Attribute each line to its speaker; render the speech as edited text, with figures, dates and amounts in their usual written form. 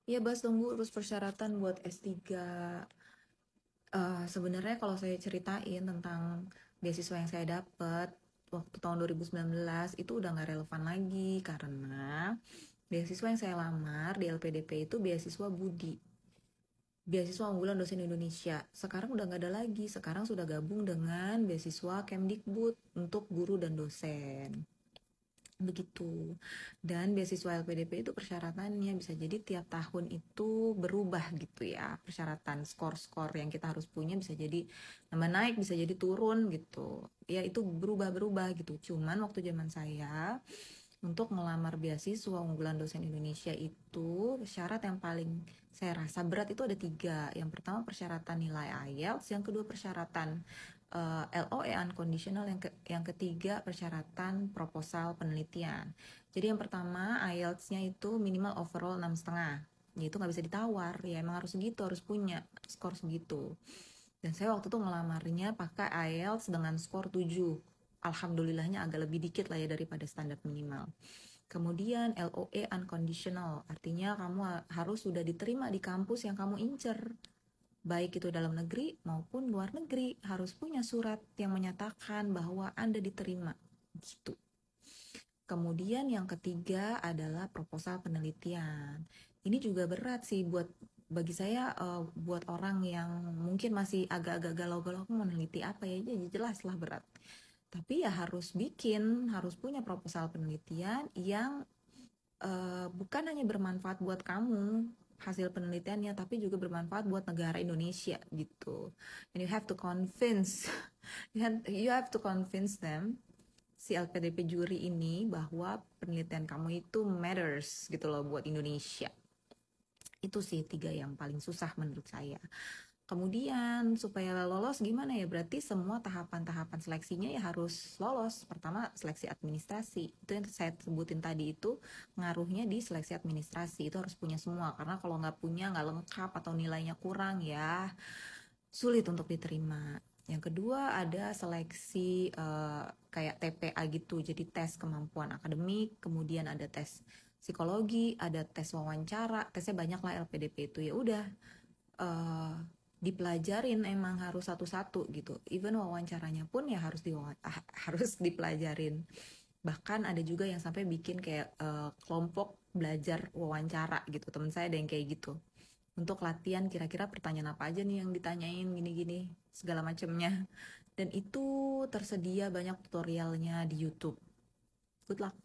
Speaker 1: Iya, Bas, tunggu terus persyaratan buat S3. Sebenarnya kalau saya ceritain tentang beasiswa yang saya dapat waktu tahun 2019 itu udah nggak relevan lagi karena beasiswa yang saya lamar di LPDP itu beasiswa Budi, beasiswa unggulan dosen Indonesia. Sekarang udah nggak ada lagi, sekarang sudah gabung dengan beasiswa Kemdikbud untuk guru dan dosen. Begitu. Dan beasiswa LPDP itu persyaratannya bisa jadi tiap tahun itu berubah gitu ya. Persyaratan skor-skor yang kita harus punya bisa jadi nambah naik, bisa jadi turun gitu. Ya itu berubah-berubah gitu. Cuman waktu zaman saya untuk ngelamar beasiswa unggulan dosen Indonesia itu syarat yang paling saya rasa berat itu ada tiga. Yang pertama persyaratan nilai IELTS, yang kedua persyaratan LOE unconditional, yang ketiga persyaratan proposal penelitian. Jadi yang pertama IELTS-nya itu minimal overall 6,5. Ya itu nggak bisa ditawar, ya emang harus segitu, harus punya skor segitu. Dan saya waktu itu ngelamarnya pakai IELTS dengan skor 7. Alhamdulillahnya agak lebih dikit lah ya daripada standar minimal. Kemudian LOE unconditional, artinya kamu harus sudah diterima di kampus yang kamu incer. Baik itu dalam negeri maupun luar negeri, harus punya surat yang menyatakan bahwa Anda diterima. Gitu. Kemudian yang ketiga adalah proposal penelitian. Ini juga berat sih bagi saya, buat orang yang mungkin masih agak-agak galau-galau, aku meneliti apa ya, jadi jelas lah berat. Tapi ya harus punya proposal penelitian yang bukan hanya bermanfaat buat kamu hasil penelitiannya, tapi juga bermanfaat buat negara Indonesia gitu. And you have to convince, you have to convince them, si LPDP juri ini, bahwa penelitian kamu itu matters gitu loh buat Indonesia. Itu sih tiga yang paling susah menurut saya. Kemudian supaya lolos gimana ya? Berarti semua tahapan-tahapan seleksinya ya harus lolos. Pertama seleksi administrasi. Itu yang saya sebutin tadi itu ngaruhnya di seleksi administrasi. Itu harus punya semua. Karena kalau nggak punya, nggak lengkap atau nilainya kurang ya sulit untuk diterima. Yang kedua ada seleksi kayak TPA gitu. Jadi tes kemampuan akademik. Kemudian ada tes psikologi, ada tes wawancara. Tesnya banyak lah LPDP itu. Ya udah, uh, dipelajarin emang harus satu-satu gitu. Even wawancaranya pun ya harus dipelajarin. Bahkan ada juga yang sampai bikin kayak kelompok belajar wawancara gitu. Temen saya ada yang kayak gitu. Untuk latihan kira-kira pertanyaan apa aja nih yang ditanyain gini-gini segala macamnya. Dan itu tersedia banyak tutorialnya di YouTube. Good luck.